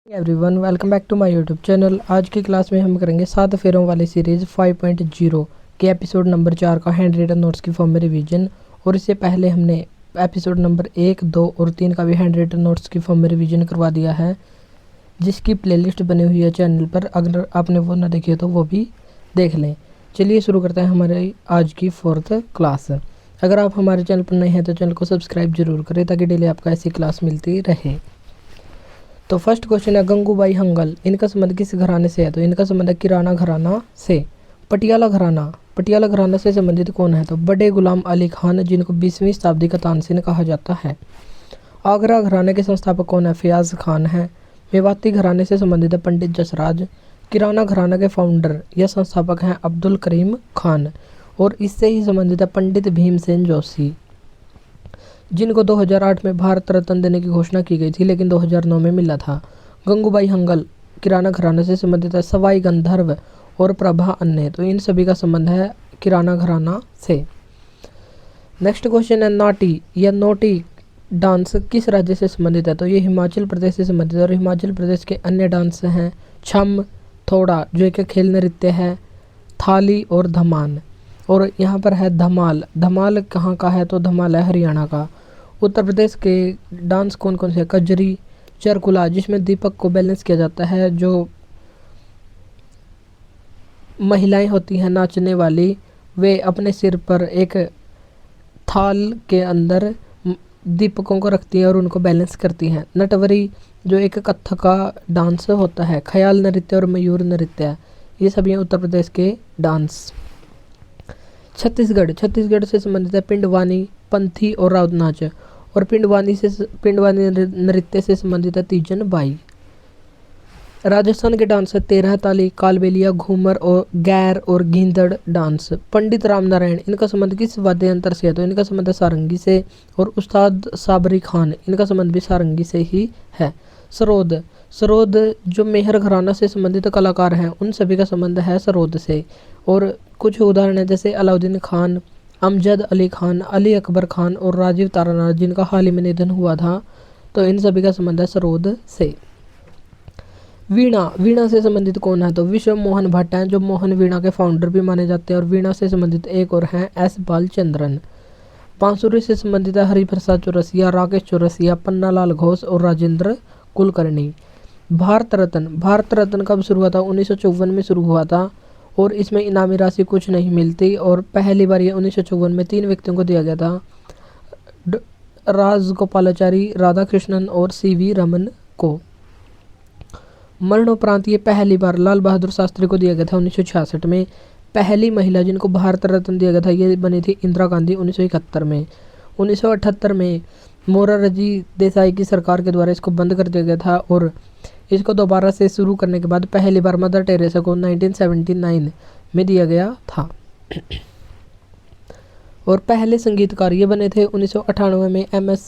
Everyone welcome back to my YouTube channel. आज की class में हम करेंगे 7 फेरों वाली सीरीज़ 5.0 के एपिसोड नंबर 4 का हैंड रिटन नोट्स की फॉर्म में रिवीजन। और इससे पहले हमने एपिसोड नंबर 1, 2 और 3 का भी हैंड रिटन नोट्स की फॉर्म में रिवीजन करवा दिया है, जिसकी प्लेलिस्ट बनी हुई है चैनल पर। अगर आपने वो ना देखी हो तो वो भी देख लें। चलिए शुरू करते हैं हमारी आज की 4th क्लास। अगर आप हमारे चैनल पर नए हैं तो चैनल को सब्सक्राइब जरूर करें ताकि डेली आपको ऐसी क्लास मिलती रहे। तो फर्स्ट क्वेश्चन है, गंगूबाई हंगल, इनका संबंध किस घराने से है? तो इनका संबंध है किराना घराना से। पटियाला घराना, पटियाला घराना से संबंधित कौन है? तो बड़े गुलाम अली खान, जिनको 20वीं शताब्दी का तानसेन कहा जाता है। आगरा घराने के संस्थापक कौन है? फयाज खान है। मेवाती घराने से संबंधित है पंडित जसराज। किराना घराना के फाउंडर या संस्थापक हैं अब्दुल करीम खान, और इससे ही संबंधित है पंडित भीमसेन जोशी, जिनको 2008 में भारत रत्न देने की घोषणा की गई थी, लेकिन 2009 में मिला था। गंगूबाई हंगल किराना घराने से संबंधित है सवाई गंधर्व और प्रभा अन्य, तो इन सभी का संबंध है किराना घराना से। नेक्स्ट क्वेश्चन है, नाटी या नोटी डांस किस राज्य से संबंधित है? तो ये हिमाचल प्रदेश से संबंधित है। और हिमाचल प्रदेश के अन्य डांस हैं छम, थोड़ा जो एक खेल नृत्य है, थाली और धमान। और यहाँ पर है धमाल। धमाल कहाँ का है? तो धमाल है हरियाणा का। उत्तर प्रदेश के डांस कौन कौन से हैं? कजरी, चरकुला जिसमें दीपक को बैलेंस किया जाता है, जो महिलाएं होती हैं नाचने वाली, वे अपने सिर पर एक थाल के अंदर दीपकों को रखती हैं और उनको बैलेंस करती हैं। नटवरी जो एक कथक का डांस होता है। ख्याल नृत्य और मयूर नृत्य, ये सभी हैं उत्तर प्रदेश के डांस। छत्तीसगढ़, छत्तीसगढ़ से संबंधित है पिंडवानी, पंथी और राउत नाच। और पिंडवानी नृत्य से संबंधित है तीजन बाई। राजस्थान के डांस है तेरह ताली, कालबेलिया, घूमर और गैर और गींदड़ डांस। पंडित रामनारायण, इनका संबंध किस वाद्य यंत्र से है? तो इनका संबंध है सारंगी से। और उस्ताद साबरी खान, इनका संबंध भी सारंगी से ही है। सरोद, सरोद जो मेहर घराना से संबंधित कलाकार हैं, उन सभी का संबंध है सरोद से। और कुछ उदाहरण है जैसे अलाउद्दीन खान, अमजद अली खान, अली अकबर खान और राजीव तारानाथ, जिनका हाल ही में निधन हुआ था, तो इन सभी का संबंध है सरोद से। वीणा, वीणा से संबंधित कौन है? तो विश्व मोहन भट्ट हैं, जो मोहन वीणा के फाउंडर भी माने जाते हैं। और वीणा से संबंधित एक और हैं एस बालचंद्रन। बांसुरी से संबंधित है हरिप्रसाद चौरसिया, राकेश चौरसिया, पन्नालाल घोष और राजेंद्र कुलकर्णी। भारत रत्न, भारत रत्न कब शुरू हुआ था? 1954 में शुरू हुआ था। और इसमें इनामी राशि कुछ नहीं मिलती। और पहली बार ये 1954 में 3 व्यक्तियों को दिया गया था, राजगोपालाचारी, राधा कृष्णन और सीवी रमन को। मरणोपरांत ये पहली बार लाल बहादुर शास्त्री को दिया गया था 1966 में। पहली महिला जिनको भारत रत्न दिया गया था ये बनी थी इंदिरा गांधी 1971 में। 1978 में मोरारजी देसाई की सरकार के द्वारा इसको बंद कर दिया गया था। और इसको दोबारा से शुरू करने के बाद पहली बार मदर टेरेसा को 1979 में दिया गया था। और पहले संगीतकार ये बने थे 1998 में MS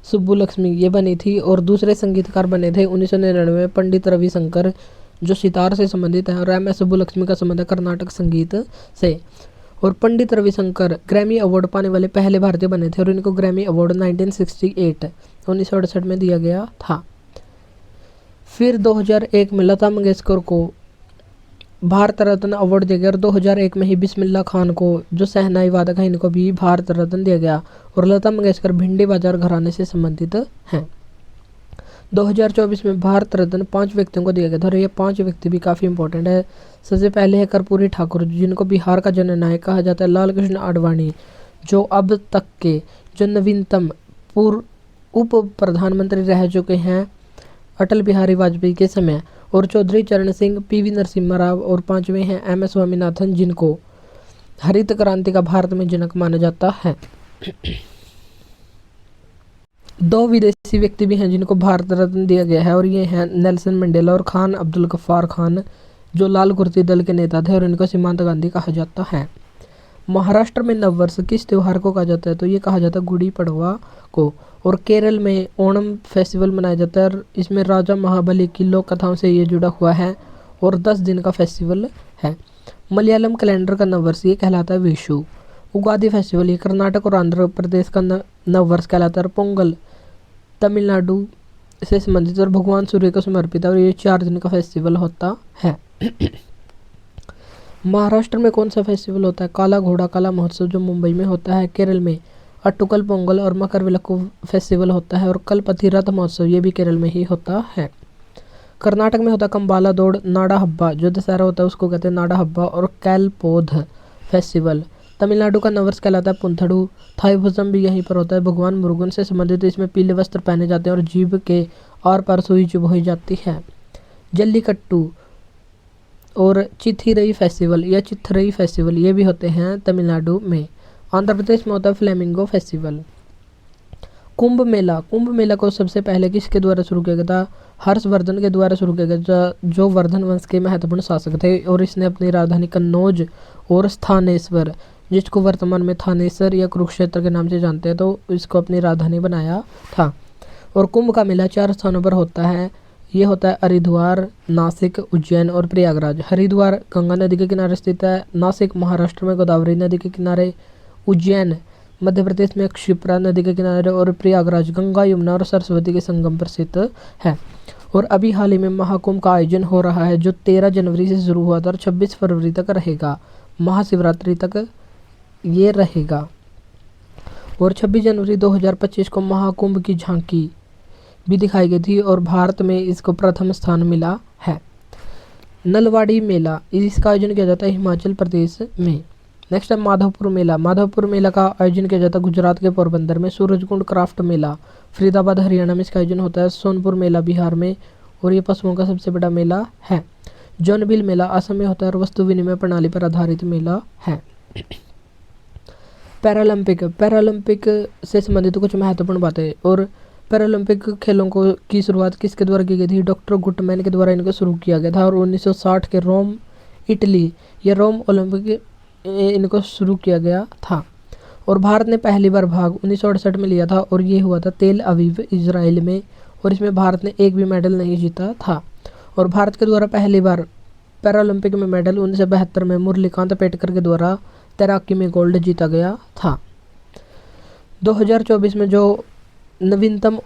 सुब्बुलक्ष्मी ये बनी थी। और दूसरे संगीतकार बने थे 1999 में पंडित रविशंकर, जो सितार से संबंधित है। और MS सुब्बुलक्ष्मी का संबंध है कर्नाटक संगीत से। और पंडित रविशंकर ग्रैमी अवार्ड पाने वाले पहले भारतीय बने थे, और इनको ग्रैमी अवार्ड 1968 में दिया गया था। फिर 2001 में लता मंगेशकर को भारत रत्न अवार्ड दिया गया। और 2001 में ही बिस्मिल्लाह खान को, जो शहनाई वादक है, इनको भी भारत रत्न दिया गया। और लता मंगेशकर भिंडी बाजार घराने से संबंधित हैं। 2024 में भारत रत्न 5 व्यक्तियों को दिया गया था। और ये 5 व्यक्ति भी काफ़ी इंपॉर्टेंट है। सबसे पहले है कर्पूरी ठाकुर, जिनको बिहार का जननायक कहा जाता है। लाल कृष्ण आडवाणी, जो अब तक के जो नवीनतम पूर्व उप प्रधानमंत्री रह चुके हैं अटल बिहारी वाजपेयी के समय। और चौधरी चरण सिंह, PV नरसिम्हा राव। और 5वें हैं MS स्वामीनाथन, जिनको हरित क्रांति का भारत में जनक माना जाता है। 2 विदेशी व्यक्ति भी हैं जिनको भारत रत्न दिया गया है, और ये हैं नेल्सन मंडेला और खान अब्दुल गफ्फार खान, जो लाल कुर्ती दल के नेता थे। और इनको सीमांत गांधी कहा जाता है। महाराष्ट्र में नववर्ष किस त्यौहार को कहा जाता है? तो ये कहा जाता है गुड़ी पड़वा को। और केरल में ओणम फेस्टिवल मनाया जाता है। और इसमें राजा महाबली की लोक कथाओं से ये जुड़ा हुआ है, और 10 दिन का फेस्टिवल है। मलयालम कैलेंडर का नववर्ष ये कहलाता है विशु। उगादि फेस्टिवल ये कर्नाटक और आंध्र प्रदेश का नववर्ष कहलाता है। पोंगल तमिलनाडु से संबंधित और भगवान सूर्य को समर्पित है और ये 4 दिन का फेस्टिवल होता है। महाराष्ट्र में कौन सा फेस्टिवल होता है? काला घोड़ा काला महोत्सव जो मुंबई में होता है। केरल में अट्टुकल पोंगल और मकर विलक्कू फेस्टिवल होता है और कल्पथी रथ महोत्सव ये भी केरल में ही होता है। कर्नाटक में होता है कंबाला दौड़, नाडा हब्बा जो दशहरा होता है उसको कहते हैं नाडा हब्बा और कैलपोध फेस्टिवल। तमिलनाडु का नववर्ष कहलाता है पुंथड़ू। थाईपुसम भी यहीं पर होता है। भगवान मुरुगन से संबंधित इसमें पीले वस्त्र पहने जाते हैं और जीभ के आर पार सुई चुभोई जाती है। जल्लीकट्टू और चिथिरई फेस्टिवल या चिथरई फेस्टिवल ये भी होते हैं तमिलनाडु में। आंध्र प्रदेश में होता है फ्लेमिंगो फेस्टिवल। कुंभ मेला को सबसे पहले किसके द्वारा शुरू किया गया था? हर्षवर्धन के द्वारा शुरू किया गया जो वर्धन वंश के महत्वपूर्ण शासक थे और इसने अपनी राजधानी कन्नौज और स्थानेश्वर जिसको वर्तमान में थानेसर या कुरुक्षेत्र के नाम से जानते हैं तो इसको अपनी राजधानी बनाया था। और कुंभ का मेला 4 स्थानों पर होता है। ये होता है हरिद्वार, नासिक, उज्जैन और प्रयागराज। हरिद्वार गंगा नदी के किनारे स्थित है। नासिक महाराष्ट्र में गोदावरी नदी के किनारे। उज्जैन मध्य प्रदेश में क्षिप्रा नदी के किनारे और प्रयागराज गंगा यमुना और सरस्वती के संगम पर स्थित है। और अभी हाल ही में महाकुंभ का आयोजन हो रहा है जो 13 जनवरी से शुरू हुआ था और 26 फरवरी तक रहेगा। महाशिवरात्रि तक ये रहेगा। और 26 जनवरी 2025 को महाकुंभ की झांकी भी दिखाई गई थी और भारत में इसको प्रथम स्थान मिला है। नलवाड़ी मेला इसका आयोजन किया जाता है हिमाचल प्रदेश में। नेक्स्ट है माधवपुर मेला। माधवपुर मेला का आयोजन किया जाता है गुजरात के पोरबंदर में। सूरजकुंड क्राफ्ट मेला फरीदाबाद हरियाणा में इसका आयोजन होता है। सोनपुर मेला बिहार में और ये पशुओं का सबसे बड़ा मेला है। जौनबिल मेला असम में होता है और वस्तु विनिमय प्रणाली पर आधारित मेला है। पैरालंपिक से संबंधित कुछ महत्वपूर्ण बातें। और पैरालंपिक खेलों को की शुरुआत किसके द्वारा की गई थी? डॉक्टर गुटमैन के द्वारा इनको शुरू किया गया था और 1960 के रोम इटली या रोम ओलंपिक इनको शुरू किया गया था। और भारत ने पहली बार भाग 1968 में लिया था और ये हुआ था तेल अवीव इजराइल में और इसमें भारत ने एक भी मेडल नहीं जीता था। और भारत के द्वारा पहली बार पैरालंपिक में मेडल 1972 में मुरलीकांत पेटकर के द्वारा तैराकी में गोल्ड जीता गया था। 2024 में जो नवीनतम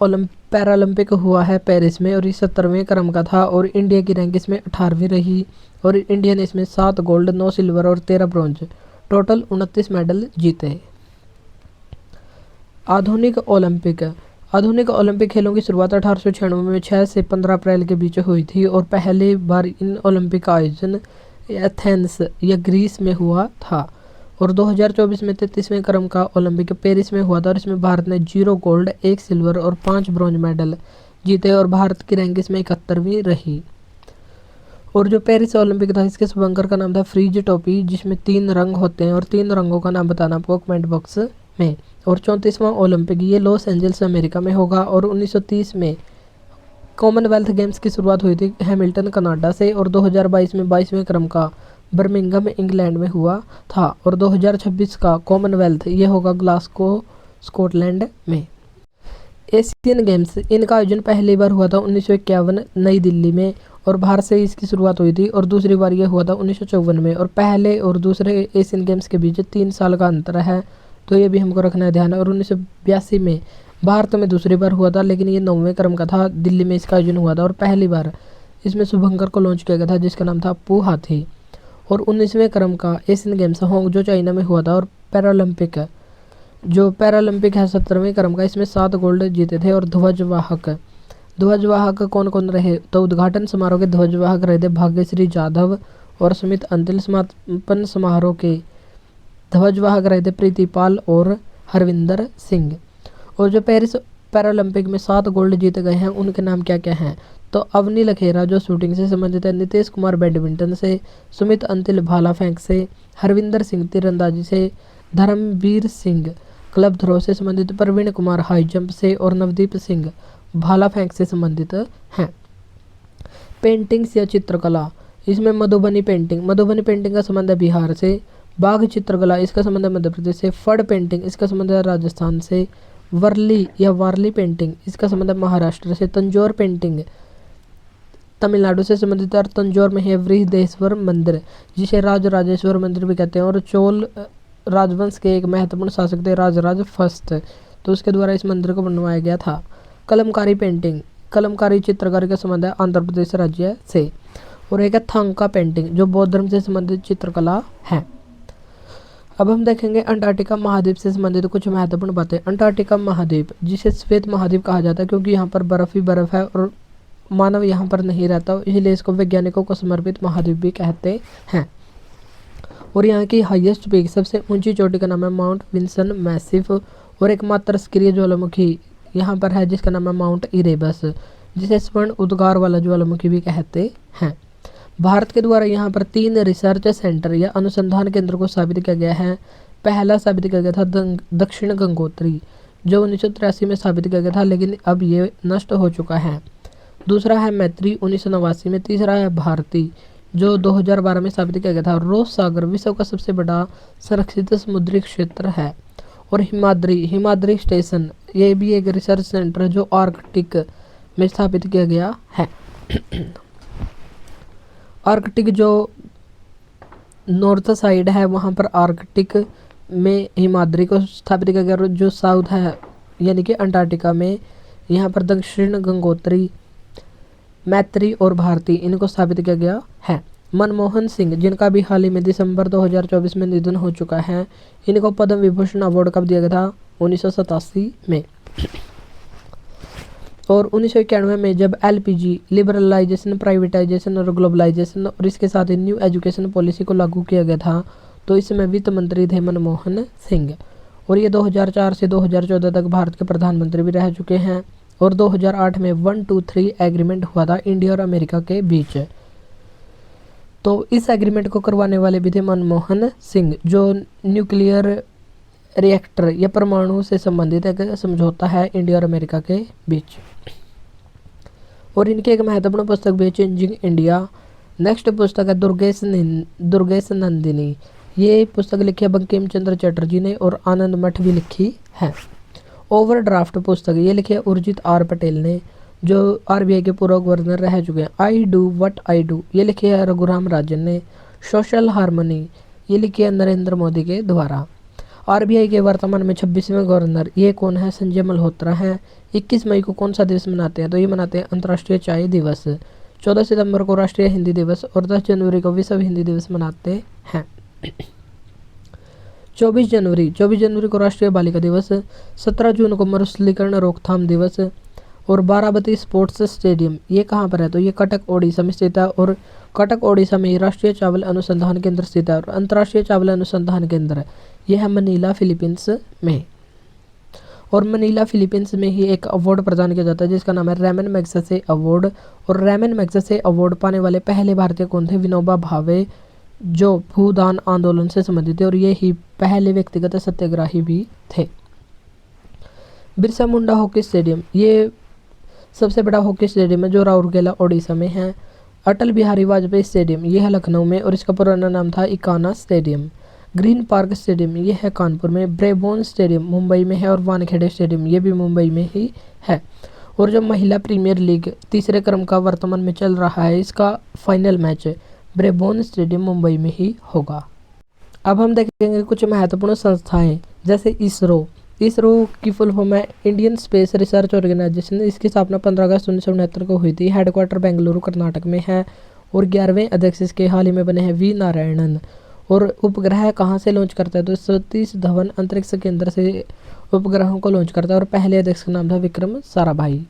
पैरालंपिक हुआ है पेरिस में और ये 70वें क्रम का था और इंडिया की रैंक इसमें 18वीं रही और इंडिया ने इसमें 7 गोल्ड 9 सिल्वर और 13 ब्रॉन्ज टोटल 29 मेडल जीते। आधुनिक ओलंपिक खेलों की शुरुआत 1896 में 6 से 15 अप्रैल के बीच हुई थी और पहली बार इन ओलंपिक का आयोजन एथेंस या ग्रीस में हुआ था। और 2024 में 33वें क्रम का ओलंपिक पेरिस में हुआ था और इसमें भारत ने 0 गोल्ड 1 सिल्वर और 5 ब्रॉन्ज मेडल जीते और भारत की रैंक इसमें 71वीं रही। और जो पेरिस ओलंपिक था इसके शुभंकर का नाम था फ्रीज टोपी जिसमें 3 रंग होते हैं और 3 रंगों का नाम बताना आपको कमेंट बॉक्स में। और 34वां ओलंपिक ये लॉस एंजल्स अमेरिका में होगा। और 1930 में कॉमनवेल्थ गेम्स की शुरुआत हुई थी हैमिल्टन कनाडा से और 2022 में 22वें क्रम का बर्मिंघम इंग्लैंड में हुआ था। और 2026 का कॉमनवेल्थ ये होगा ग्लासगो स्कॉटलैंड में। एशियन गेम्स इनका आयोजन पहली बार हुआ था 1951 नई दिल्ली में और भारत से इसकी शुरुआत हुई थी और दूसरी बार ये हुआ था 1954 में। और पहले और दूसरे एशियन गेम्स के बीच 3 साल का अंतर है तो ये भी हमको रखना है ध्यान। और 1982 में भारत में दूसरी बार हुआ था लेकिन ये 9वें क्रम का था। दिल्ली में इसका आयोजन हुआ था और पहली बार इसमें शुभंकर को लॉन्च किया गया था जिसका नाम था पू हाथी। और 19वें क्रम का एशियन गेम्स होंगजो चाइना में हुआ था। और पैरालंपिक है 17वें क्रम का इसमें 7 गोल्ड जीते थे। और ध्वजवाहक कौन कौन रहे? तो उद्घाटन समारोह के ध्वजवाहक रहे थे भाग्यश्री जाधव और समित अंतिम समापन समारोह के ध्वजवाहक रहे थे प्रीतिपाल और हरविंदर सिंह। और जो पेरिस पैरालंपिक में 7 गोल्ड जीते गए हैं उनके नाम क्या क्या हैं? तो अवनी लखेरा जो शूटिंग से संबंधित है, नितेश कुमार बैडमिंटन से, सुमित अंतिल भाला फेंक से, हरविंदर सिंह तीरंदाजी से, धर्मवीर सिंह क्लब थ्रो से संबंधित, प्रवीण कुमार हाई जंप से और नवदीप सिंह भाला फेंक से संबंधित हैं। पेंटिंग्स या चित्रकला इसमें मधुबनी पेंटिंग का संबंध है बिहार से। बाघ चित्रकला इसका संबंध है मध्य प्रदेश से। फड़ पेंटिंग इसका संबंध है राजस्थान से। वर्ली या वारली पेंटिंग इसका संबंध है महाराष्ट्र से। तंजौर पेंटिंग तमिलनाडु से संबंधित है। तंजौर में है बृहदेश्वर मंदिर जिसे राजराजेश्वर मंदिर भी कहते हैं और चोल राजवंश के एक महत्वपूर्ण शासक थे राजराज फर्स्ट तो उसके द्वारा इस मंदिर को बनवाया गया था। कलमकारी पेंटिंग कलमकारी चित्रकारी का संबंध है आंध्र प्रदेश राज्य से। और एक है थंका पेंटिंग जो बौद्ध धर्म से संबंधित चित्रकला है। अब हम देखेंगे अंटार्कटिका महाद्वीप से संबंधित कुछ महत्वपूर्ण बातें। अंटार्कटिका महाद्वीप जिसे श्वेत महाद्वीप कहा जाता है क्योंकि यहाँ पर बर्फ ही बर्फ है और मानव यहाँ पर नहीं रहता, इसलिए इसको वैज्ञानिकों को समर्पित महाद्वीप भी कहते हैं। और यहाँ की हाईएस्ट पीक सबसे ऊंची चोटी का नाम है माउंट विंसन मैसिव। और एकमात्र सक्रिय ज्वालामुखी यहाँ पर है जिसका नाम है माउंट इरेबस, जिसे स्वर्ण उद्गार वाला ज्वालामुखी भी कहते हैं। भारत के द्वारा यहाँ पर 3 रिसर्च सेंटर या अनुसंधान केंद्र को स्थापित किया गया है। पहला स्थापित किया गया था दक्षिण गंगोत्री जो 1983 में स्थापित किया गया था, लेकिन अब ये नष्ट हो चुका है। दूसरा है मैत्री 1989 में। तीसरा है भारती जो 2012 में स्थापित किया गया था। रोस सागर विश्व का सबसे बड़ा संरक्षित समुद्री क्षेत्र है। और हिमाद्री स्टेशन ये भी एक रिसर्च सेंटर है जो आर्कटिक में स्थापित किया गया है। आर्कटिक जो नॉर्थ साइड है वहाँ पर आर्कटिक में हिमाद्री को स्थापित किया गया। जो साउथ है यानी कि अंटार्कटिका में यहाँ पर दक्षिण गंगोत्री, मैत्री और भारती इनको स्थापित किया गया है। मनमोहन सिंह जिनका भी हाल ही में दिसंबर 2024 में निधन हो चुका है, इनको पद्म विभूषण अवार्ड कब दिया गया था? 1987 में। और 1991 में जब LPG लिबरलाइजेशन, प्राइवेटाइजेशन और ग्लोबलाइजेशन और इसके साथ ही न्यू एजुकेशन पॉलिसी को लागू किया गया था, तो इसमें वित्त मंत्री थे मनमोहन सिंह। और ये 2004 से 2014 तक भारत के प्रधानमंत्री भी रह चुके हैं। और 2008 में 123 एग्रीमेंट हुआ था इंडिया और अमेरिका के बीच। तो इस एग्रीमेंट को करवाने वाले भी थे मनमोहन सिंह, जो न्यूक्लियर रिएक्टर या परमाणु से संबंधित एक समझौता है इंडिया और अमेरिका के बीच। और इनकी एक महत्वपूर्ण पुस्तक भी है चेंजिंग इंडिया। नेक्स्ट पुस्तक है दुर्गेश नंदिनी। ये पुस्तक लिखी है बंकिम चंद्र चटर्जी ने और आनंद मठ भी लिखी है। ओवरड्राफ्ट पुस्तक ये लिखी है उर्जित आर पटेल ने जो RBI के पूर्व गवर्नर रह चुके हैं। I do what I do ये लिखी है रघुराम राजन ने। सोशल हार्मनी ये लिखी है नरेंद्र मोदी के द्वारा। RBI के वर्तमान में 26वें गवर्नर ये कौन है? संजय मल्होत्रा हैं। 21 मई को कौन सा दिवस मनाते हैं? तो ये मनाते हैं अंतर्राष्ट्रीय चाय दिवस। 14 सितंबर को राष्ट्रीय हिंदी दिवस और 10 जनवरी को विश्व हिंदी दिवस मनाते हैं। 24 जनवरी को राष्ट्रीय बालिका दिवस। 17 जून को मरुस्थलीकरण रोकथाम दिवस। और बाराबती स्पोर्ट्स स्टेडियम ये कहाँ पर है? तो ये कटक ओडिशा में स्थित है। और कटक ओडिशा में राष्ट्रीय चावल अनुसंधान केंद्र स्थित है। और अंतर्राष्ट्रीय चावल अनुसंधान केंद्र यह है मनीला फिलीपींस में। और मनीला फिलीपींस में ही एक अवार्ड प्रदान किया जाता है जिसका नाम है रैमन मैग्सेसे अवार्ड। और रैमन मैग्सेसे अवार्ड पाने वाले पहले भारतीय कौन थे? विनोबा भावे जो भूदान आंदोलन से संबंधित थे और ये ही पहले व्यक्तिगत सत्याग्रही भी थे। बिरसा मुंडा हॉकी स्टेडियम ये सबसे बड़ा हॉकी स्टेडियम है जो राउरकेला ओडिशा में है। अटल बिहारी वाजपेयी स्टेडियम ये है लखनऊ में और इसका पुराना नाम था Ekana stadium. Green park stadium ये है कानपुर में। ब्रेबोर्न स्टेडियम मुंबई में है। और वानखेड़े स्टेडियम ये भी मुंबई में ही है। और जो महिला प्रीमियर लीग तीसरे क्रम का वर्तमान में चल रहा है इसका final match Brabourne stadium Mumbai में ही होगा। अब हम देखेंगे कुछ महत्वपूर्ण संस्थाएं जैसे इसरो की फुल फॉर्म है इंडियन स्पेस रिसर्च ऑर्गेनाइजेशन। इसकी स्थापना 15 अगस्त 1969 को हुई थी। हेडक्वार्टर बेंगलुरु कर्नाटक में है। और 11वें अध्यक्ष इसके हाल ही में बने हैं वी नारायणन। और उपग्रह कहाँ से लॉन्च करता है? तो सतीश धवन अंतरिक्ष केंद्र से उपग्रहों को लॉन्च करता है। और पहले अध्यक्ष का नाम था Vikram Sarabhai.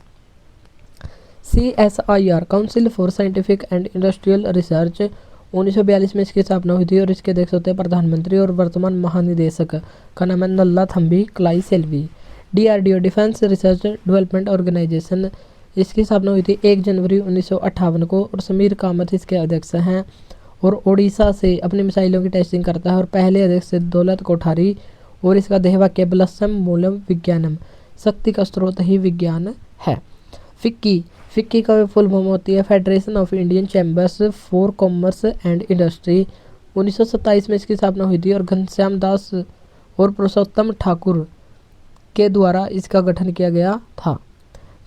CSIR council for scientific and industrial research 1942 में इसकी स्थापना हुई थी। और इसके अध्यक्ष होते हैं प्रधानमंत्री। और वर्तमान महानिदेशक का नाम है Nalla Thambi Kalai Selvi. DRDO defence research development organisation इसकी स्थापना हुई थी 1 जनवरी 1958 को। और समीर कामत इसके अध्यक्ष हैं। और ओडिशा से अपनी मिसाइलों की टेस्टिंग करता है। और पहले अध्यक्ष दौलत कोठारी। और इसका ध्येयवाक्य बलसम मूलम विज्ञानम शक्ति का स्रोत ही विज्ञान है। फिक्की का फुल फॉर्म होती है federation of Indian chambers for commerce and industry. 1927 में इसकी स्थापना हुई थी। और घनश्याम दास और पुरुषोत्तम ठाकुर के द्वारा इसका गठन किया गया था।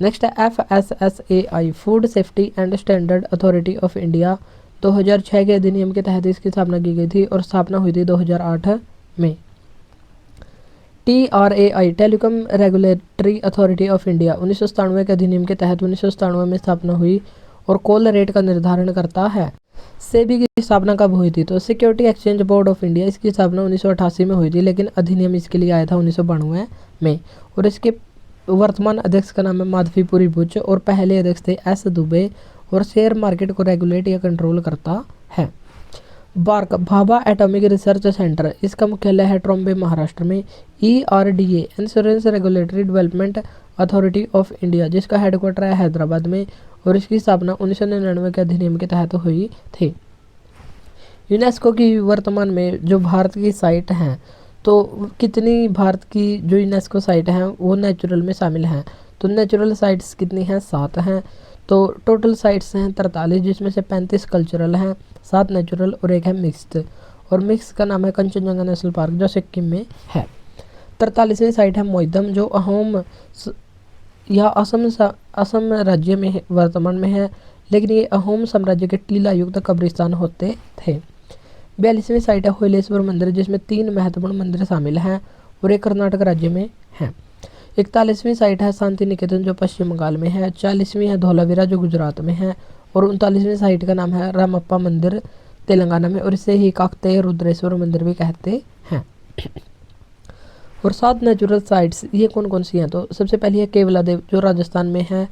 नेक्स्ट है FSSAI food safety and standard authority of India. 2006 के अधिनियम के तहत इसकी स्थापना की गई थी। और स्थापना हुई थी 2008 में। TRAI telecom regulatory authority of India 1997 के अधिनियम के तहत 1997 में स्थापना हुई और कॉल रेट का निर्धारण करता है। सेबी की स्थापना कब हुई थी? तो security exchange board of India, इसकी स्थापना 1988 में हुई थी, लेकिन अधिनियम इसके लिए आया था 1992 में। और इसके वर्तमान अध्यक्ष का नाम है माधवीपुरी बुच और पहले अध्यक्ष थे एस दुबे। और शेयर मार्केट को रेगुलेट या कंट्रोल करता है। BARC Bhabha atomic research centre, इसका मुख्यालय है ट्रॉम्बे महाराष्ट्र में। ERDA insurance regulatory development authority of India, जिसका हेडक्वार्टर है हैदराबाद में और इसकी स्थापना 1999 के अधिनियम के तहत हुई थी। यूनेस्को की वर्तमान में जो भारत की साइट हैं, तो कितनी भारत की जो यूनेस्को साइट हैं वो नेचुरल में शामिल हैं? तो नेचुरल साइट्स कितनी हैं? 7 हैं। तो टोटल साइट्स हैं 43, जिसमें से 35 कल्चरल हैं, 7 नेचुरल और 1 है मिक्स्ड। और मिक्स का नाम है कंचनजंगा नेशनल पार्क, जो सिक्किम में है। 43वीं साइट है मोइदम, जो अहोम या असम राज्य में वर्तमान में है, लेकिन ये अहोम साम्राज्य के टीला युक्त कब्रिस्तान होते थे। 42वीं साइट है होयलेश्वर मंदिर, जिसमें 3 महत्वपूर्ण मंदिर शामिल हैं और एक कर्नाटक राज्य में है। 41वीं साइट है शांति निकेतन, जो पश्चिम बंगाल में है। 40वीं है धौलावीरा, जो गुजरात में है। और 39वीं साइट का नाम है रामप्पा मंदिर, तेलंगाना में, और इसे ही काकतीय रुद्रेश्वर मंदिर भी कहते हैं। और 7 नेचुरल साइट्स ये कौन कौन सी हैं? तो सबसे पहली है केवलादेव, जो राजस्थान में है।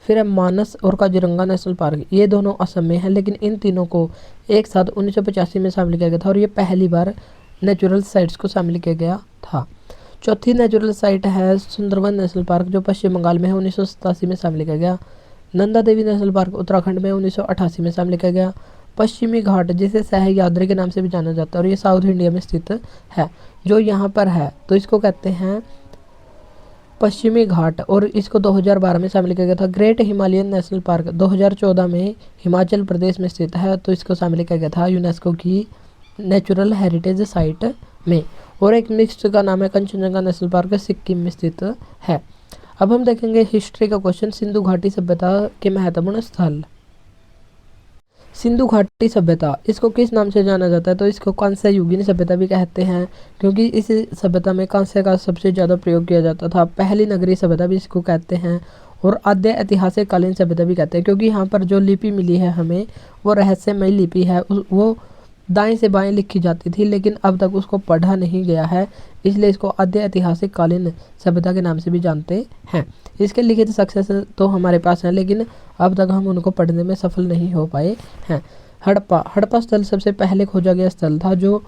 फिर है मानस और काजीरंगा नेशनल पार्क, ये दोनों असम में है, लेकिन इन तीनों को एक साथ 1985 में शामिल किया गया था और ये पहली बार नेचुरल साइट्स को शामिल किया गया था। चौथी नेचुरल साइट है सुंदरवन नेशनल पार्क, जो पश्चिम बंगाल में है, 1987 में शामिल किया गया। नंदा देवी नेशनल पार्क उत्तराखंड में 1988 में शामिल किया गया। पश्चिमी घाट, जिसे सह्याद्री के नाम से भी जाना जाता है, और ये साउथ इंडिया में स्थित है, जो यहाँ पर है, तो इसको कहते हैं पश्चिमी घाट, और इसको 2012 में शामिल किया गया था। ग्रेट हिमालयन नेशनल पार्क 2014 में हिमाचल प्रदेश में स्थित है, तो इसको शामिल किया गया था यूनेस्को की नेचुरल हेरिटेज साइट में। और एक मिक्स्ड का नाम है कंचनजंगा नेशनल पार्क, सिक्किम में स्थित है। अब हम देखेंगे हिस्ट्री का क्वेश्चन, सिंधु घाटी सभ्यता के महत्वपूर्ण स्थल। सिंधु घाटी सभ्यता, इसको किस नाम से जाना जाता है? तो इसको कांस्य युगीन सभ्यता भी कहते हैं, क्योंकि इस सभ्यता में कांस्य का सबसे ज़्यादा प्रयोग किया जाता था। पहली नगरीय सभ्यता भी इसको कहते हैं, और आद्य ऐतिहासिक कालीन सभ्यता भी कहते हैं, क्योंकि यहाँ पर जो लिपि मिली है हमें, वो रहस्यमय लिपि है। वो दाएं से बाएं लिखी जाती थी, लेकिन अब तक उसको पढ़ा नहीं गया है, इसलिए इसको आद्य ऐतिहासिक कालीन सभ्यता के नाम से भी जानते हैं। इसके लिखित सक्सेस तो हमारे पास हैं, लेकिन अब तक हम उनको पढ़ने में सफल नहीं हो पाए हैं। हड़प्पा स्थल सबसे पहले खोजा गया स्थल था, जो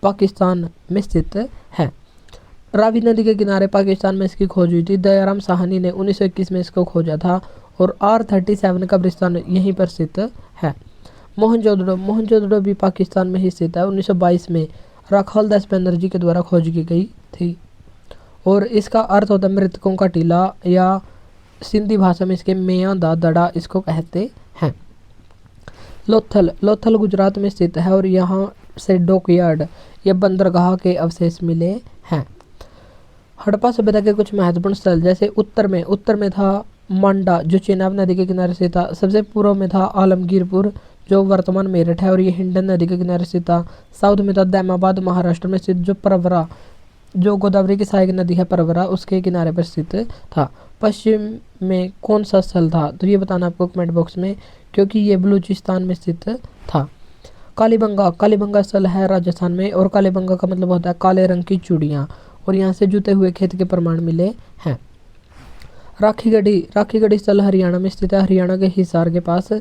पाकिस्तान में स्थित है। रावी नदी के किनारे पाकिस्तान में इसकी खोज हुई थी। दयाराम साहनी ने 1921 में इसको खोजा था, और R37 कब्रिस्तान यहीं पर स्थित है। मोहनजोदड़ो भी पाकिस्तान में ही स्थित है। 1922 में राखाल दास बनर्जी के द्वारा खोज की गई थी, और इसका अर्थ होता है मृतकों का टीला, या सिंधी भाषा में इसके मियाँ दा दड़ा इसको कहते हैं। लोथल गुजरात में स्थित है, और यहाँ से डॉकयार्ड या बंदरगाह के अवशेष मिले हैं। हड़प्पा सभ्यता के कुछ महत्वपूर्ण स्थल, जैसे उत्तर में था मांडा, जो चेनाब नदी के किनारे से था। सबसे पूर्व में था आलमगीरपुर, जो वर्तमान मेरठ है, और ये हिंडन नदी के किनारे से था। साउथ में था दैमाबाद, महाराष्ट्र में स्थित, जो परवरा, जो गोदावरी की सहायक नदी है परवरा, उसके किनारे पर स्थित था। पश्चिम में कौन सा स्थल था? तो ये बताना आपको कमेंट बॉक्स में, क्योंकि ये बलूचिस्तान में स्थित था। कालीबंगा स्थल है राजस्थान में, और कालीबंगा का मतलब होता है काले रंग की चूड़ियाँ, और यहाँ से जुते हुए खेत के प्रमाण मिले हैं। राखीगढ़ी स्थल हरियाणा में स्थित है, हरियाणा के हिसार के पास,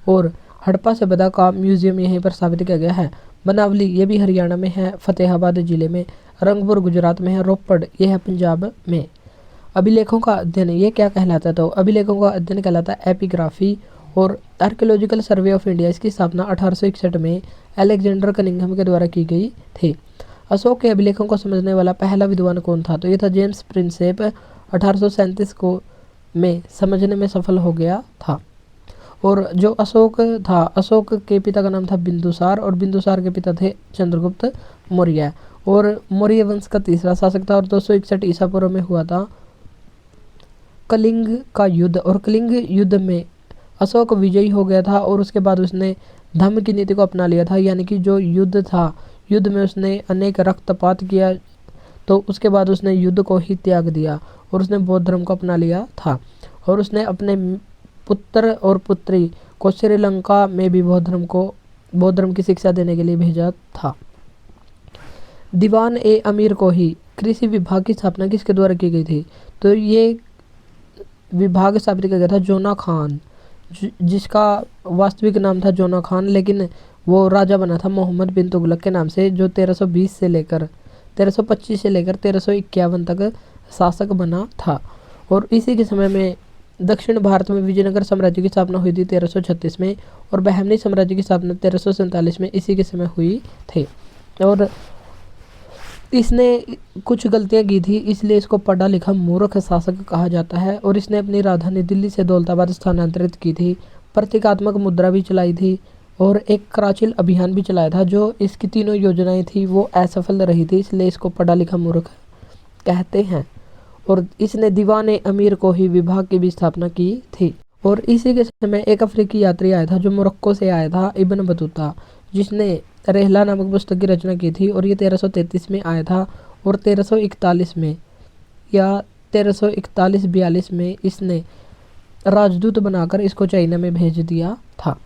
और हड़प्पा सभ्यता का म्यूजियम यहीं पर स्थापित किया गया है। बनावली, ये भी हरियाणा में है, फतेहाबाद जिले में। रंगपुर गुजरात में है। रोपड़, ये है पंजाब में। अभिलेखों का अध्ययन ये क्या कहलाता है? तो अभिलेखों का अध्ययन कहलाता है एपिग्राफी। और आर्कियोलॉजिकल सर्वे ऑफ इंडिया, इसकी स्थापना 1861 में अलेक्जेंडर कनिंघम के द्वारा की गई थी। अशोक के अभिलेखों को समझने वाला पहला विद्वान कौन था? तो ये था जेम्स प्रिंसेप। 1837 को में समझने में सफल हो गया था। और जो अशोक था, अशोक के पिता का नाम था बिंदुसार, और बिंदुसार के पिता थे चंद्रगुप्त मौर्य, और मौर्य वंश का तीसरा शासक था। और 261 ईसा पूर्व में हुआ था कलिंग का युद्ध, और कलिंग युद्ध में अशोक विजयी हो गया था, और उसके बाद उसने धम्म की नीति को अपना लिया था, यानी कि जो युद्ध था, युद्ध में उसने अनेक रक्तपात किया, तो उसके बाद उसने युद्ध को ही त्याग दिया और उसने बौद्ध धर्म को अपना लिया था। और उसने अपने पुत्र और पुत्री को श्रीलंका में भी बौद्ध धर्म की शिक्षा देने के लिए भेजा था। दीवान ए अमीर को ही कृषि विभाग की स्थापना किसके द्वारा की गई थी? तो ये विभाग स्थापित किया गया था जोना खान, जिसका वास्तविक नाम था जोना खान, लेकिन वो राजा बना था मोहम्मद बिन तुगलक के नाम से, जो 1325 से लेकर 1351 तक शासक बना था। और इसी के समय में दक्षिण भारत में विजयनगर साम्राज्य की स्थापना हुई थी 1336 में, और बहमनी साम्राज्य की स्थापना 1347 में इसी के समय हुई थी। और इसने कुछ गलतियां की थी, इसलिए इसको पढ़ा लिखा मूर्ख शासक कहा जाता है। और इसने अपनी राजधानी दिल्ली से दौलताबाद स्थानांतरित की थी, प्रतीकात्मक मुद्रा भी चलाई थी और एक कराचिल अभियान भी चलाया था। जो इसकी तीनों योजनाएं थी वो असफल रही थी, इसलिए इसको पढ़ा लिखा मूर्ख कहते हैं। और इसने दीवान अमीर को ही विभाग की भी स्थापना की थी। और इसी के समय एक अफ्रीकी यात्री आया था जो मोरक्को से आया था, इब्न बतूता, जिसने रेहला नामक पुस्तक की रचना की थी। और ये 1333 में आया था और 1341 में या 1341-42 में इसने राजदूत बनाकर इसको चाइना में भेज दिया था।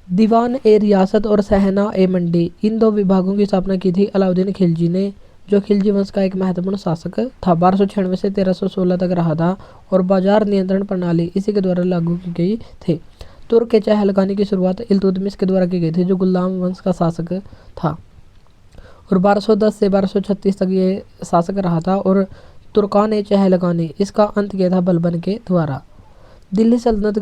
दीवान ए रियासत और सहना ए मंडी, इन दो विभागों की स्थापना की थी अलाउद्दीन खिलजी ने, जो खिलजी वंश का एक महत्वपूर्ण शासक था। 1296 से 1316 तक रहा था और बाजार नियंत्रण प्रणाली इसी के द्वारा लागू की गई थी। तुर्क के चहलकानी की शुरुआत इल्तुतमिश के द्वारा की गई थी, जो गुलाम वंश का शासक था। और 1210 से 1236 तक ये शासक रहा था। और तुर्कान ए चहलकानी, इसका अंत किया था बलबन के द्वारा। दिल्ली सल्तनत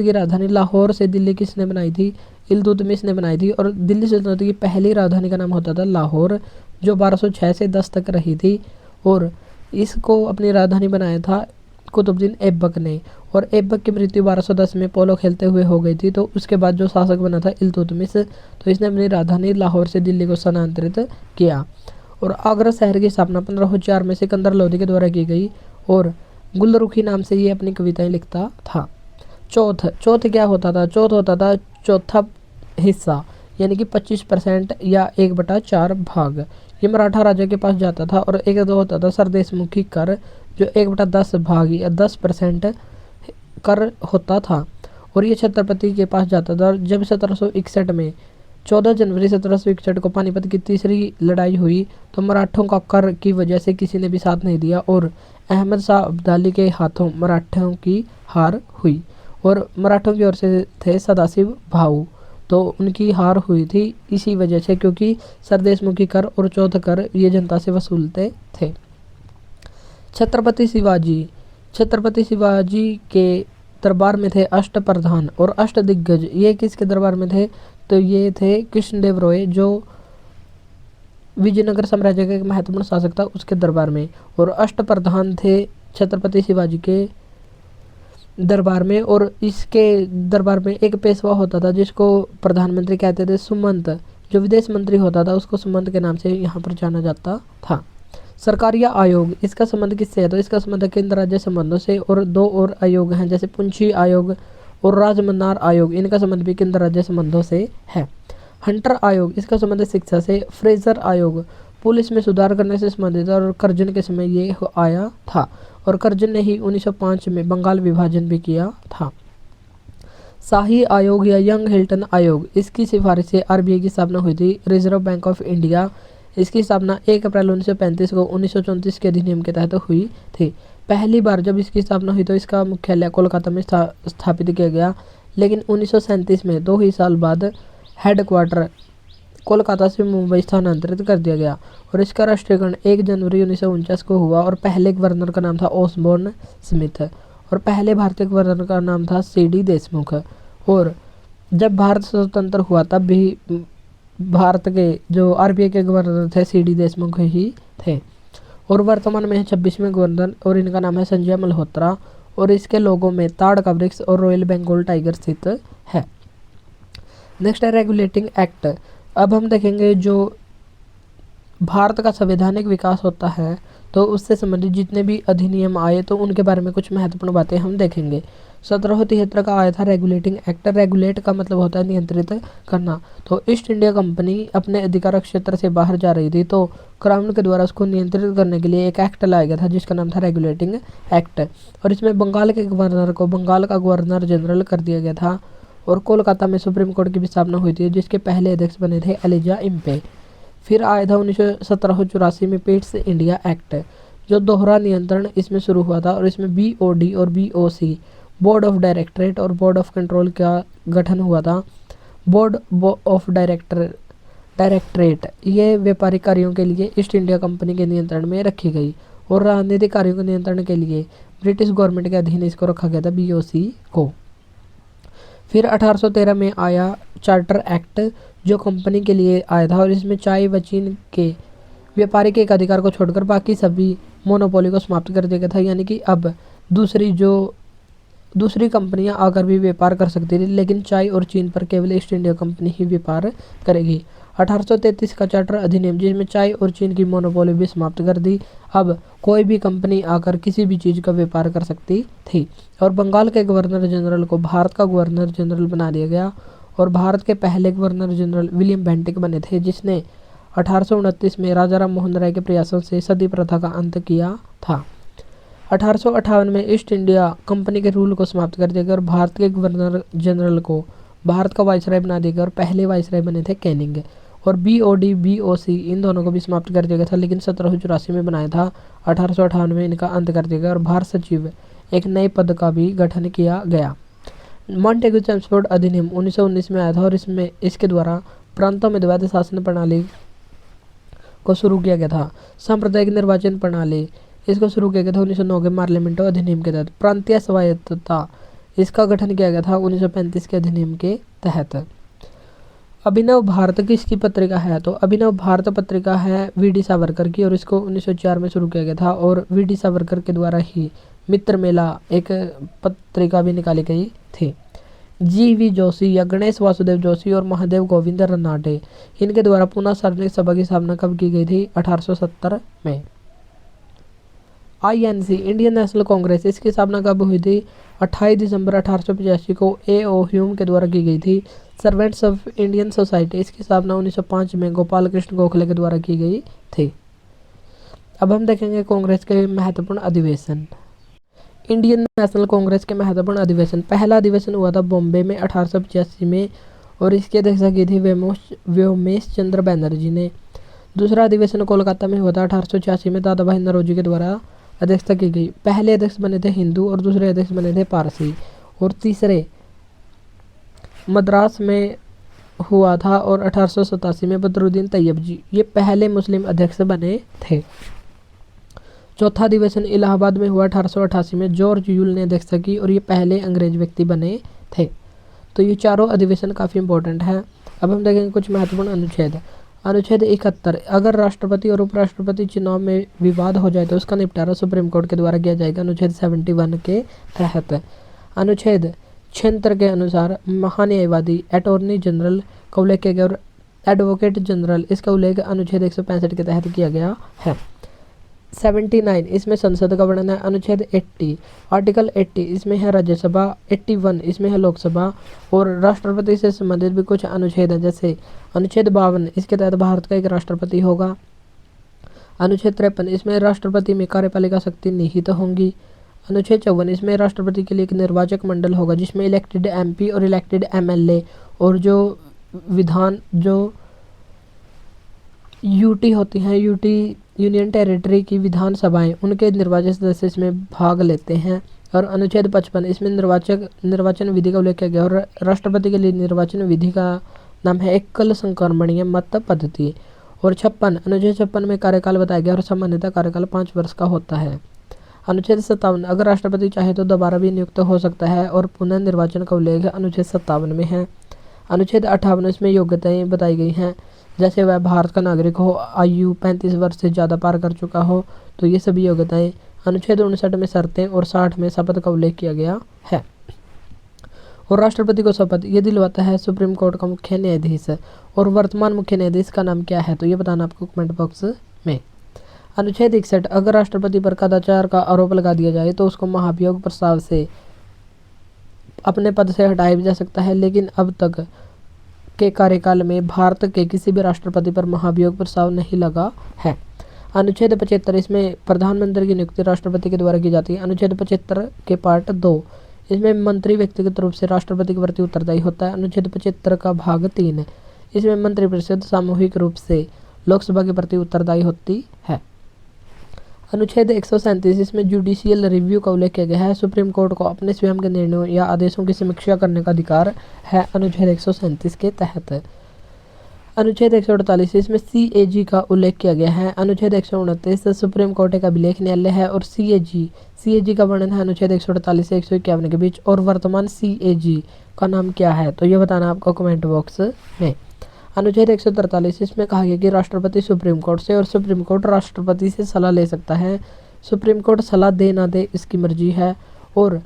की राजधानी लाहौर से दिल्ली किसने बनाई थी? इल्तुतमिश ने बनाई थी। और दिल्ली सल्तनत की पहली राजधानी का नाम होता था लाहौर, जो 1206 से 10 तक रही थी। और इसको अपनी राजधानी बनाया था कुतुबुद्दीन ऐबक ने। और ऐबक की मृत्यु 1210 में पोलो खेलते हुए हो गई थी। तो उसके बाद जो शासक बना था इल्तुतमिश, तो इसने अपनी राजधानी लाहौर से दिल्ली को स्थानांतरित किया। और आगरा शहर की स्थापना 1504 में सिकंदर लोदी के द्वारा की गई। और गुलरुखी नाम से ये अपनी कविताएं लिखता था। चौथ क्या होता था? चौथ होता था चौथा हिस्सा, यानी कि 25% या 1/4 भाग। ये मराठा राजा के पास जाता था। और एक दो होता था सरदेशमुखी कर, जो 1/10 भाग या 10% कर होता था। और ये छत्रपति के पास जाता था। जब 1761 में 14 जनवरी 1761 को पानीपत की तीसरी लड़ाई हुई, तो मराठों का कर की वजह से किसी ने भी साथ नहीं दिया और अहमद शाह अब्दाली के हाथों मराठों की हार हुई। और मराठों की ओर से थे सदाशिव भाऊ, तो उनकी हार हुई थी इसी वजह से, क्योंकि सरदेशमुखी कर और चौथ कर ये जनता से वसूलते थे। छत्रपति शिवाजी के दरबार में थे अष्टप्रधान और अष्टदिग्गज। ये किसके दरबार में थे? तो ये थे कृष्णदेव राय, जो विजयनगर साम्राज्य का एक महत्वपूर्ण शासक था, उसके दरबार में। और अष्टप्रधान थे छत्रपति शिवाजी के दरबार में। और इसके दरबार में एक पेशवा होता था जिसको प्रधानमंत्री कहते थे। सुमंत, जो विदेश मंत्री होता था, उसको सुमंत के नाम से यहाँ पर जाना जाता था। सरकारिया आयोग, इसका संबंध किससे है? तो इसका संबंध केंद्र राज्य संबंधों से। और दो और आयोग हैं, जैसे पुंछी आयोग और राजमन्नार आयोग, इनका संबंध भी केंद्र राज्य संबंधों से है। हंटर आयोग, इसका संबंध शिक्षा से। फ्रेजर आयोग पुलिस में सुधार करने से संबंधित और कर्जन के समय ये आया था। और कर्जन ने ही 1905 में बंगाल विभाजन भी किया था। शाही आयोग या यंग हिल्टन आयोग, इसकी सिफारिश से आरबीआई की स्थापना हुई थी, रिजर्व बैंक ऑफ इंडिया। इसकी स्थापना 1 अप्रैल 1935 को 1934 के अधिनियम के तहत हुई थी। पहली बार जब इसकी स्थापना हुई तो इसका मुख्यालय कोलकाता में स्थापित किया गया, लेकिन 1937 में 2 ही साल बाद हेडक्वार्टर कोलकाता से मुंबई स्थानांतरित कर दिया गया। और इसका राष्ट्रीयकरण 1 जनवरी 1949 को हुआ। और पहले गवर्नर का नाम था ओसबोर्न स्मिथ और पहले भारतीय गवर्नर का नाम था सीडी देशमुख। और जब भारत स्वतंत्र हुआ तब भी भारत के जो आरबीआई के गवर्नर थे सीडी देशमुख ही थे। और वर्तमान में 26वें गवर्नर, और इनका नाम है संजय मल्होत्रा। और इसके लोगों में ताड़ का वृक्ष और रॉयल बंगाल टाइगर स्थित है। नेक्स्ट है रेगुलेटिंग एक्ट। अब हम देखेंगे जो भारत का संवैधानिक विकास होता है तो उससे संबंधित जितने भी अधिनियम आए तो उनके बारे में कुछ महत्वपूर्ण बातें हम देखेंगे। 1773 का आया था रेगुलेटिंग एक्ट। रेगुलेट का मतलब होता है नियंत्रित करना। तो ईस्ट इंडिया कंपनी अपने अधिकार क्षेत्र से बाहर जा रही थी, तो क्राउन के द्वारा उसको नियंत्रित करने के लिए एक एक्ट लाया गया था जिसका नाम था रेगुलेटिंग एक्ट। और इसमें बंगाल के गवर्नर को बंगाल का गवर्नर जनरल कर दिया गया था। और कोलकाता में सुप्रीम कोर्ट की भी स्थापना हुई थी, जिसके पहले अध्यक्ष बने थे एलिजा इम्पे। फिर आया था 1784 में पिट्स इंडिया एक्ट, जो दोहरा नियंत्रण इसमें शुरू हुआ था। और इसमें BOD और BOC बोर्ड ऑफ डायरेक्टरेट और बोर्ड ऑफ कंट्रोल का गठन हुआ था। बोर्ड ऑफ डायरेक्टरेट ये व्यापारिक कार्यों के लिए ईस्ट इंडिया कंपनी के नियंत्रण में रखी गई, और राजनीतिक कार्यों के नियंत्रण के लिए ब्रिटिश गवर्नमेंट के अधीन इसको रखा गया था, BOC को। फिर 1813 में आया चार्टर एक्ट, जो कंपनी के लिए आया था। और इसमें चाय व चीन के व्यापारिक एक अधिकार को छोड़कर बाकी सभी मोनोपोली को समाप्त कर दिया गया था। यानी कि अब दूसरी कंपनियां आकर भी व्यापार कर सकती थी, लेकिन चाय और चीन पर केवल ईस्ट इंडिया कंपनी ही व्यापार करेगी। 1833 का चार्टर अधिनियम, जिसमें चाय और चीन की मोनोपोली भी समाप्त कर दी। अब कोई भी कंपनी आकर किसी भी चीज़ का व्यापार कर सकती थी। और बंगाल के गवर्नर जनरल को भारत का गवर्नर जनरल बना दिया गया। और भारत के पहले गवर्नर जनरल विलियम बेंटिक बने थे, जिसने 1829 में राजा राम मोहन राय के प्रयासों से सती प्रथा का अंत किया था। 1858 में ईस्ट इंडिया कंपनी के रूल को समाप्त कर दिया गया और भारत के गवर्नर जनरल को भारत का वाइसराय बना दिया गया। और पहले वाइसराय बने थे कैनिंग। और BOD BOC इन दोनों को भी समाप्त कर दिया गया था, लेकिन 1784 में बनाया था। 1858 में इनका अंत कर दिया गया और भारत सचिव एक नए पद का भी गठन किया गया। मॉन्टेग्यू चेम्सफोर्ड अधिनियम 1919 में आया था, और इसके द्वारा प्रांतों में द्वैध शासन प्रणाली को शुरू किया गया था। सांप्रदायिक निर्वाचन प्रणाली इसको शुरू किया गया था 1909 के पार्लियामेंटो अधिनियम के तहत। प्रांतीय स्वायत्तता इसका गठन किया गया था 1935 के अधिनियम के तहत। अभिनव भारत किसकी पत्रिका है? तो अभिनव भारत पत्रिका है VD सावरकर की, और इसको 1904 में शुरू किया गया था। और VD सावरकर के द्वारा ही मित्र मेला एक पत्रिका भी निकाली गई थी। GV जोशी या गणेश वासुदेव जोशी और महादेव गोविंद रनाडे इनके द्वारा पुनः सार्वजनिक सभा की स्थापना कब की गई थी? 1870 में। INC इंडियन नेशनल कांग्रेस इसकी स्थापना कब हुई थी? 28 दिसंबर 1885 को A.O. ह्यूम के द्वारा की गई थी। सर्वेंट्स ऑफ इंडियन सोसाइटी इसकी स्थापना 1905 में गोपाल कृष्ण गोखले के द्वारा की गई थी। अब हम देखेंगे कांग्रेस के महत्वपूर्ण अधिवेशन। इंडियन नेशनल कांग्रेस के महत्वपूर्ण अधिवेशन। पहला अधिवेशन हुआ था बॉम्बे में 1885 में, और इसकी अध्यक्षता की थी व्योमेश चंद्र बैनर्जी ने। दूसरा अधिवेशन कोलकाता में हुआ था 1886 में, दादा भाई नौरोजी के द्वारा अध्यक्षता की गई। पहले अध्यक्ष बने थे हिंदू और दूसरे अध्यक्ष बने थे पारसी। और तीसरे मद्रास में हुआ था, और 1887 में बदरुद्दीन तैयब जी ये पहले मुस्लिम अध्यक्ष बने थे। चौथा अधिवेशन इलाहाबाद में हुआ 1888 में, जॉर्ज यूल ने अध्यक्षता की, और ये पहले अंग्रेज व्यक्ति बने थे। तो ये चारों अधिवेशन काफ़ी इंपॉर्टेंट है। अब हम देखेंगे कुछ महत्वपूर्ण अनुच्छेद। अनुच्छेद 71, अगर राष्ट्रपति और उपराष्ट्रपति चुनाव में विवाद हो जाए तो उसका निपटारा सुप्रीम कोर्ट के द्वारा किया जाएगा, अनुच्छेद 71 के तहत। अनुच्छेद 76 के अनुसार महान्यायवादी अटॉर्नी जनरल का उल्लेख किया गया, और एडवोकेट जनरल इसका उल्लेख अनुच्छेद 165 के तहत किया गया है। 79 इसमें संसद का वर्णन है। अनुच्छेद 80 आर्टिकल 80 इसमें है राज्यसभा। 81 इसमें है लोकसभा। और राष्ट्रपति से संबंधित भी कुछ अनुच्छेद हैं, जैसे अनुच्छेद 52 इसके तहत भारत का एक राष्ट्रपति होगा। अनुच्छेद 53 इसमें राष्ट्रपति में कार्यपालिका शक्ति निहित होंगी। अनुच्छेद 54 इसमें राष्ट्रपति के लिए एक निर्वाचक मंडल होगा, जिसमें इलेक्टेड MP और इलेक्टेड MLA और जो UT होती हैं, यूनियन टेरिटरी की विधानसभाएं, उनके निर्वाचित सदस्य इसमें भाग लेते हैं। और अनुच्छेद 55 इसमें निर्वाचन विधि का उल्लेख किया गया, और राष्ट्रपति के लिए निर्वाचन विधि का नाम है एकल संक्रमणीय मत पद्धति। और 56 अनुच्छेद 56 में कार्यकाल बताया गया, और सामान्यतः कार्यकाल 5 वर्ष का होता है। अनुच्छेद 57 अगर राष्ट्रपति चाहे तो दोबारा भी नियुक्त हो सकता है, और पुनः निर्वाचन का उल्लेख अनुच्छेद 57 में है। अनुच्छेद 58 इसमें योग्यताएं बताई गई हैं, जैसे वह भारत का नागरिक हो, आयु 35 वर्ष से ज़्यादा पार कर चुका हो, तो ये सभी योग्यताएं। अनुच्छेद 59 में शर्तें, और 60 में शपथ का उल्लेख किया गया है। और राष्ट्रपति को शपथ ये दिलवाता है सुप्रीम कोर्ट का मुख्य न्यायाधीश। और वर्तमान मुख्य न्यायाधीश का नाम क्या है, तो ये बताना आपको कमेंट बॉक्स में। अनुच्छेद 61 अगर राष्ट्रपति पर कदाचार का आरोप लगा दिया जाए तो उसको महाभियोग प्रस्ताव से अपने पद से हटाया भी जा सकता है, लेकिन अब तक के कार्यकाल में भारत के किसी भी राष्ट्रपति पर महाभियोग प्रस्ताव नहीं लगा है। अनुच्छेद 75, इसमें प्रधानमंत्री की नियुक्ति राष्ट्रपति के द्वारा की जाती है। अनुच्छेद 75 के पार्ट 2, इसमें मंत्री व्यक्तिगत रूप से राष्ट्रपति के प्रति उत्तरदायी होता है। अनुच्छेद 75 का भाग 3, इसमें मंत्रिपरिषद सामूहिक रूप से लोकसभा के प्रति उत्तरदायी होती है। अनुच्छेद 137, इसमें जुडिशियल रिव्यू का उल्लेख किया गया है। सुप्रीम कोर्ट को अपने स्वयं के निर्णयों या आदेशों की समीक्षा करने का अधिकार है अनुच्छेद 137 के तहत। अनुच्छेद 148, इसमें CAG का उल्लेख किया गया है। अनुच्छेद 129, सुप्रीम कोर्ट एक अभिलेख न्यायालय है और CAG का वर्णन है अनुच्छेद 148 से 151 के बीच। और वर्तमान CAG का नाम क्या है, तो ये बताना आपको कमेंट बॉक्स में। अनुच्छेद 143, इसमें कहा गया कि राष्ट्रपति सुप्रीम कोर्ट से और सुप्रीम कोर्ट राष्ट्रपति से सलाह ले सकता है। सुप्रीम कोर्ट सलाह दे ना दे इसकी मर्जी है, और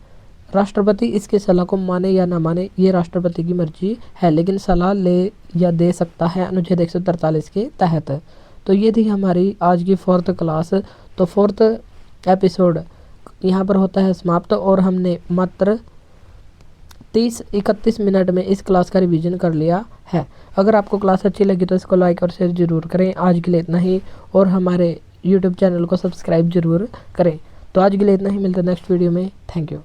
राष्ट्रपति इसके सलाह को माने या ना माने ये राष्ट्रपति की मर्जी है, लेकिन सलाह ले या दे सकता है अनुच्छेद 143 के तहत। तो ये थी हमारी आज की 4th क्लास। तो 4th एपिसोड यहाँ पर होता है समाप्त, और हमने मात्र 30-31 मिनट में इस क्लास का रिवीजन कर लिया है। अगर आपको क्लास अच्छी लगी तो इसको लाइक और शेयर जरूर करें। आज के लिए इतना ही, और हमारे YouTube चैनल को सब्सक्राइब जरूर करें। तो आज के लिए इतना ही, मिलते हैं नेक्स्ट वीडियो में। Thank you.